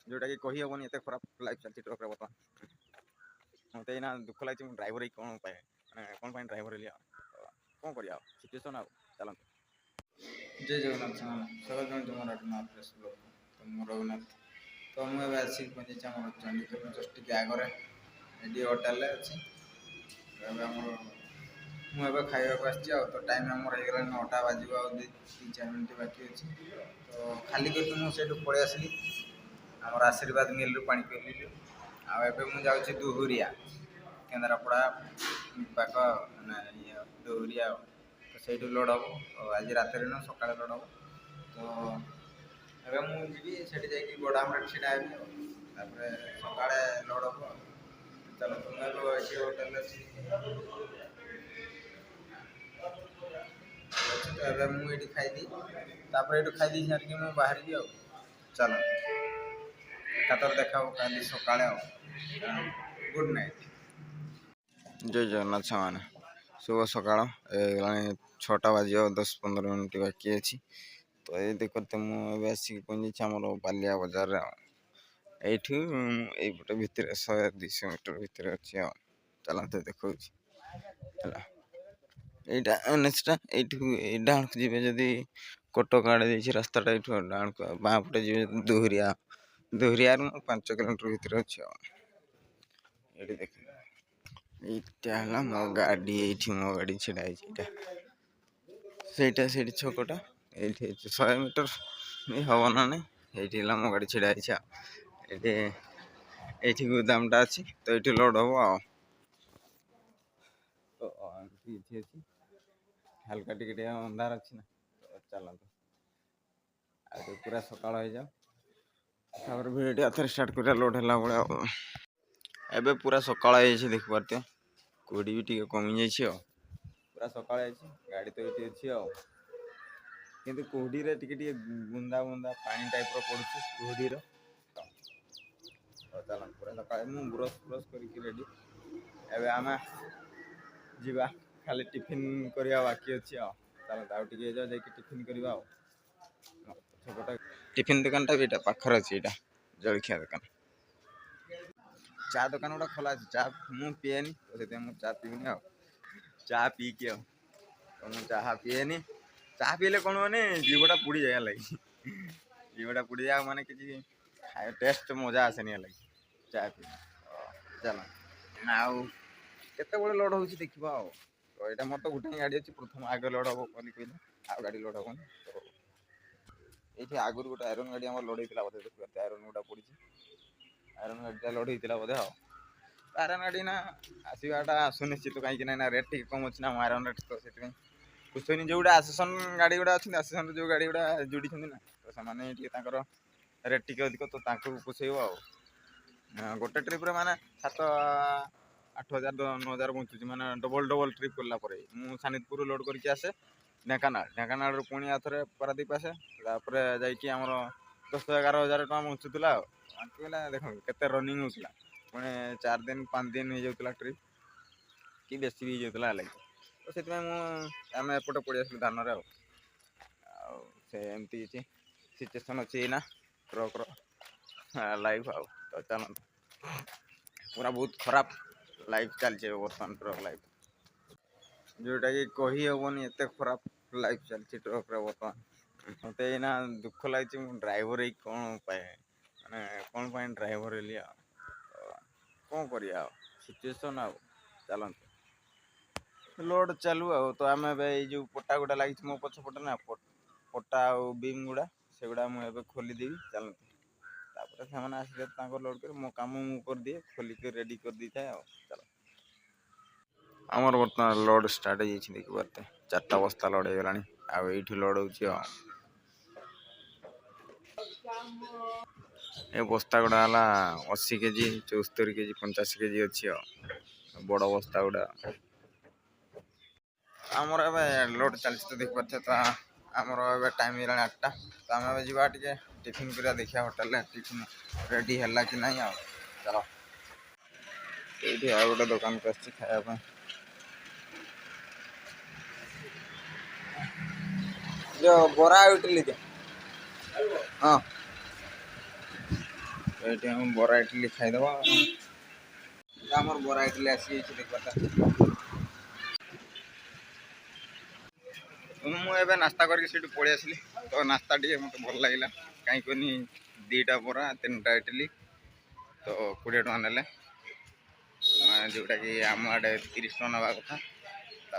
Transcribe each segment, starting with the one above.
जोटा कि कही हेनी एत खराब लाइफ चलती ट्रक बर्तमान मत ना दुख लगे ड्राइवर ही कौन पाए कौन पाए ड्राइवर हेली कौन कर सिचुएसन आ चलते जय जगन्नाथ स्वागत जगन्नाथ तो मो रघुनाथ तो मुझे आसिक पहुँची आम चंडीगढ़ जस्ट टे आगे ये होटेल अच्छी मुझे खावा तो टाइम आम हो 9टा बाजू आ 3-4 मिनट बाकी अच्छी तो खाली करके मुझे पलि आसली आमर आशीर्वाद मिलू पा पीलु आउे दुहुरिया केन्द्रापड़ा पाक मानने दुहुरिया तो से लोड हम तो आज रात न सका लोड हम तो अरे मुझे से गोडाम छीड़ा हेबी सका लोड हम चलो तुम्हें होटेल अच्छी तो मुझे खाईदी ये खाईदी सारिक मुझे बाहर चल एकातर देखा कल सका गुड नाइट जय जगन्नाथ सामान शुभ सका 6टा बाजी 10-15 मिनट बाकी अच्छी तो ये देखते मुझे आसिक पहुँची आम बालिया बजार ये भितर 100-200 मीटर भितर अच्छी चलते देखा यहाँ एनएचटा डाण को जी जदि कटक आड़े रास्ताटा ये डाण को बाँ पटे जी दुहुरिया 5 किलोमीटर भितर अच्छे ये देख यहाँ मो गाड़ी ये मो गाड़ी छिड़ा से छकटा ये 100 मीटर हम ना नहीं ये मो गाड़ी छिड़ा ये गोदामटा अच्छी तो ये लोड हम तो अच्छी हल्का टिके अंधार अच्छी ना तो चलते आज पूरा सकाल हो जाओ भिडियो थे स्टार्ट कर लोड है भाया एबे पूरा सकाल देख पारे कोड़ी भी टे कमी जा पूरा सकाल गाड़ी तो ये अच्छी किंतु कोहड़ी रे टिके बुंदा बुंदा पानी टाइप पड़ुଛି कोहड़ी रो तो चल पूरा सकाल मु ब्रश करके रेडी एबे आम जीवा खाली टिफिन करवा बाकी अच्छी चल टे जाकि टिफिन करवा टिफिन दुकान टा पाखर अच्छी जलखिया दुकान चा दुकान गुड़ा खोला चा मु पीएनी तो से चा पीनी चा पी के तो मुझे चाह पीएनी चाह पीले कौन मैंने जीवटा पुड़ी जाए लगी जीवटा पुड़ी जाए माने कि टेस्ट मजा आसेनी लगी चाह पी चल आउ केते बड़े लोड होची देखिबा तो यहाँ मोर तो गोटे गाड़ी अच्छी प्रथम आगे लोड हम कौन कहले आ गाड़ी लोड हम तो ये आगुरी गोटे आयरन गाड़ी आम लोड होता बोधे देखिए आयरन गुड़ा पड़ी आयरन गाड़ी लोड होता बोधे आयरन गाड़ी ना आसवाटा सुनिश्चित कहीं ना रेट टी कम अच्छी ना आयरन रेट तो से कुछ जो आसेसन गाड़ी गुड़ा अच्छे आसेसन जो गाड़ी गुड़ा जोड़ी ना तो से रेट टी अधिक तो पोषेब गोटे ट्रिप रे माने 7-8 हज़ार 9 हज़ार बचुची माने डबल ट्रिप करला मुझे सानितपुर लोड करके आसे ढेंकानाल पुणी आथरे पारादीप आसे जाइए आमर 10-11 हज़ार टका बचुला कहला देख के रनिंग होता पुणे 4 दिन 5 दिन हो जाता ट्रिप कि बेसी भी हो जाता लगे तो से आम एपटे पड़ी आसलु धान से एमती सिचुएसन अच्छी ना ट्रक लाइफ आउ तो चल पूरा बहुत खराब लाइफ चलचे बर्तमान ट्रक लाइफ जोटा कि कही हेनी एत खराब लाइफ चलती ट्रक बर्तमान मत ना दुख लगे ड्राइवर ही कौन पाए मैंने कौन पाए ड्राइवर हेली कौन कर सिचुएसन आ चलते लोड चालू तो आम जो पटा गुड़ा लगी मो पछपटे ना पटा बीम गुड़ा से गुड़ा मुझे खोलीदेवी चलते से आसिले लोड कर मो कम मु कर दिए खोलिक रेडी कर दी था चल आमर बर्तमान लोड स्टार्ट हो देखी पारे 4टा बस्ता लोड हो गलानी आठ लोड हो बस्ता गुड़ा है 80 केजी 74 केजी 85 केजी अच्छी बड़ बस्ता गुड़ा आमर लोड चलती तो देख पारे तो आमर टाइम है 8टा तो आम जा टिफिन कर देखिए होटेल टिफिन रेडी है कि ना चलो ये आ गोटे दुकान को खायापी जो बरा इडली हाँ ये हम बरा इडली खाईदबा आमर बरा इडली आसी देखता मुझे नास्ता करके पलि आसली तो नास्ता टे मत भल लगे कहीं कहनी 2टा बरा 3टा इडली तो 20 टका ना जोटा कि आम आड़े 30 टका ना कथा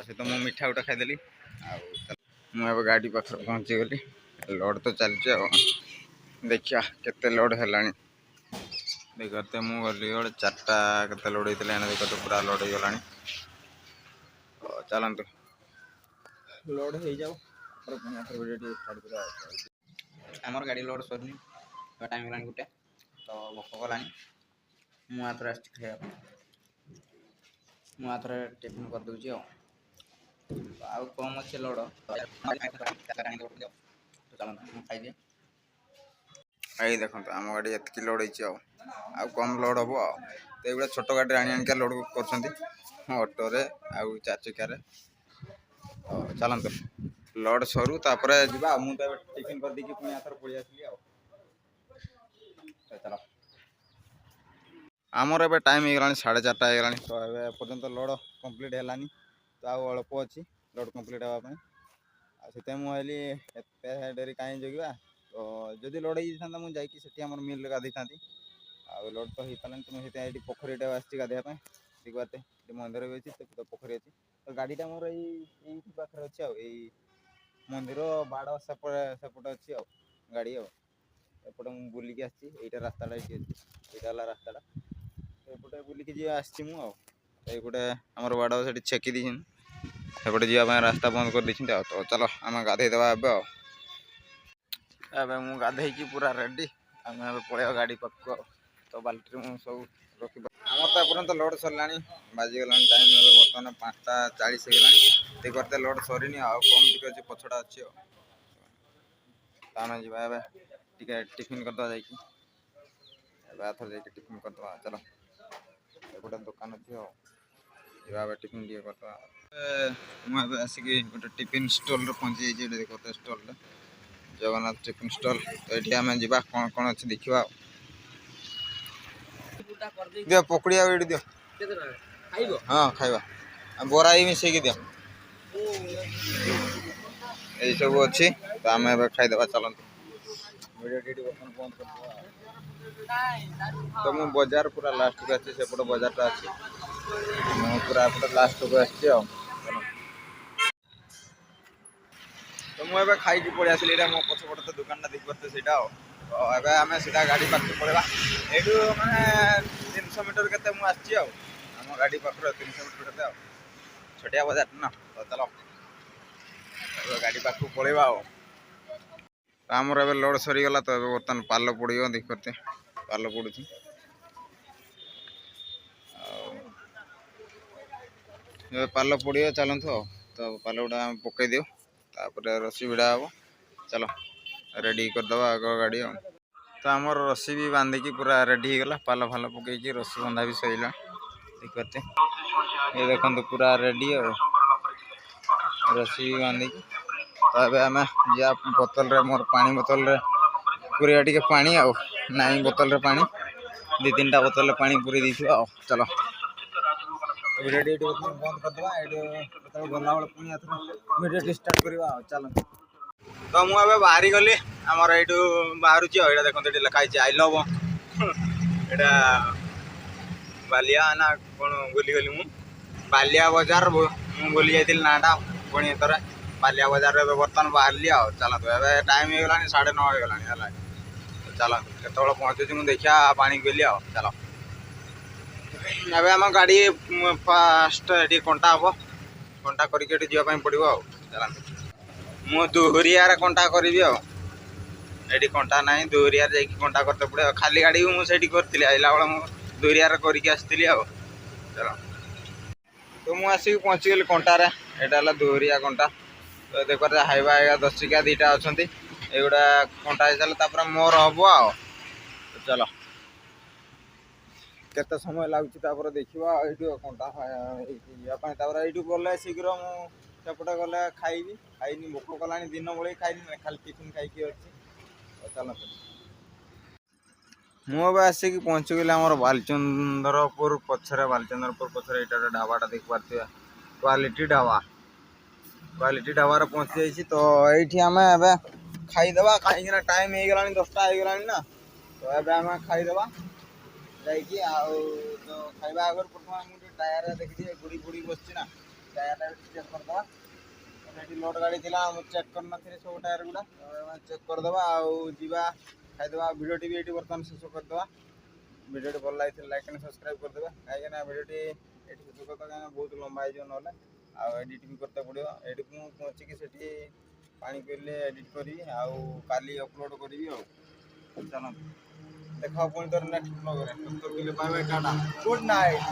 सहित मुझे मिठा गोटे खाईदेली मुझे गाड़ी पाखे पहुँची गली लोड तो चलचे देखिया केते लोड है देखते मुझे गली गोटे 4टा के लोड होता है देखते पूरा लोड हो गला चलतु लोड हो जाओ आमर गाड़ी लोड सरनी टाइम है गोटे तो भोक गला मुझे आस खाया मुझे टिफिन कर दूसरी कम अच्छे लोड खाई आई देखो आम गाड़ी ये लोड हो कम लोड हम तो ये छोट गाड़ी आनिका लोड कर ऑटोरे आउ 4 चक्कर चलते लोड सरू तापर जा मुझे टिफिन कर देखिए पुणी आथर पलि आसली चलो आमर ए टाइम हो गला 4:30 होगा तो ये पर्यंत लोड कंप्लीट है तो आउ अल्प अच्छी लोड कंप्लीट हाँपाई से मुझे डेरी कहीं जगह तो जदि लोड होता मुझे जाकि मिल गाधे था लोड तो हो पारा तो मुझे पोखरीटा आसी गाधेपे देखते मंदिर भी अच्छी तो पोखरी अच्छी तो गाड़ीटा मोर ये पाखे अच्छे मंदिर बाड़ सेपट अच्छी गाड़ी एपटे मुझे बुलिकी आसटा रास्ता ये रास्ता एपटे बुलिकी जी आसपटे आमर बाड़ से छेकी दी सेपटे जावाई रास्ता बंद कर दी तो चलो आम गाधेदेवा एवं मुझे गाधे पूरा रेडी आम पलैया गाड़ी पाक तो बाल्टी मुझे सब रखी आम तो एपर्तंत लोड सरला बाजिगला टाइम बर्तमान 5:40 होगा देखते लोड सरीनी कम टी अच्छे पछड़ा अच्छी आम जा टिफिन करदे जाथर टिफिन करदे चलो गोटे दुकान अच्छी टिफिन टे करदे मुझे आसिक गोटे टिफिन स्टल पहुँची देखते स्टल जगन्नाथ टिफिन स्टल तो ये आम जा कौन कौन अच्छे देखा दियो पकड़ी ये दियो हाँ खाइबा बरा ही मिसेक दियो ये सब अच्छी तो आम खाईदे चलते बंद कर तो मु बाजार पूरा लास्ट को अच्छे सेपट बाजारटा अच्छी पूरा एपटे लास्ट को आसी तो मुझे खाई पलि आसली मो पछपटे तो दुकान देखते से आम सीधा गाड़ी पाख पड़ेगा यू मैंने 300 मीटर के आम गाड़ी पाख 300 मीटर के छोटिया बाजार ना तो चलो गाड़ी पाख पड़ेगा आमर ए लोड सरीगला तो बर्तमान पाल पड़ो देखते पाल पड़ू पाल पड़ो चलतु तो पाल गुड़ा पकई दियो तापर रस्सी भिड़ा हम चलो रेडी करदे आग गाड़ी तो आमर रस्सी भी बांधिकी पूरा रेडी होगा पाल फाल पकईकि रस्सी बंधा भी सैला देखते ये देखो पूरा रेडी रस्सी भी बांधिकी तो ये आम जा बोतल रे मोर पानी बोतल रे पूरा टे पानी नाई बोतल रे पानी 2-3टा बोतल रे पानी पूरी दी चलो वीडियो बंद करदे गला बेल पुणी वीडियो स्टार्ट करवा चल तो मुझे बाहरी गली आमर ये बाहर देखते ये लिखाई आई लव एटा बालिया ना कौन भूली गली मु बालिया बजार मुझे भूली जाती नाटा पुणी थर बालिया बजार बर्तमान बाहरली चल तो टाइम हो गला 9:30 हो गला चल के पहुँचुची मुझे देखा पानी गली चल एवं आम गाड़ी फास्ट ये कंटा हम कंटा करके जावाई पड़ो चलते मु दुहरियार कंटा करी ये कंटा ना दुहरियार जा कंटा करते पड़े खाली गाड़ी भी मुझे करी आइला बेला मुझे दुहरियार करके आसती चलो तो मुझे आसिक पहुँची गली कंटार यहाँ दुहरिया कंटा तो देखते हाइवा 10 चकिया 2टा अच्छा युवा कंटा हिसाब मोर हम चलो केते समय लगुच देखा ये कंटा ये गले शीघ्र मुझे गले खाइबी खाइनी भोक कला दिन बेले खाइनी खाली टिफिन खाई अच्छी चलते मुझे आसिक पहुँचगली आम बालचंद्रपुर पछरे बालचंद्रपुर पछरे यहाँ ढाबाटा देख पारे क्वालिटी ढाबार पहुँची जाइए। तो ये आम ए खाईदे कहीं टाइम हो गला 10टा हो गला ना। तो ये आम खाईदे तो खाଇବା आगर प्रथम मुझे टायर देखी गुड़ी गुड़ी बसची ना टायर चेक करदे लोड गाड़ी थी चेक करना सब टायर गुड़ा चेक करदे आवा खाईदे भिडियो टी भी बर्तमान शेष करदे भिडियो भल लगे लाइक एंड सब्सक्राइब करदे कहीं भिडियो शेष करदे कहीं बहुत लंबा हो ना एडिट भी करते पड़ो ये पहुँचिकी से पानी पीले एडिट करी काली अपलोड करी चलो देखा पुणी नेक्स्ट ब्लॉग रे। Good night.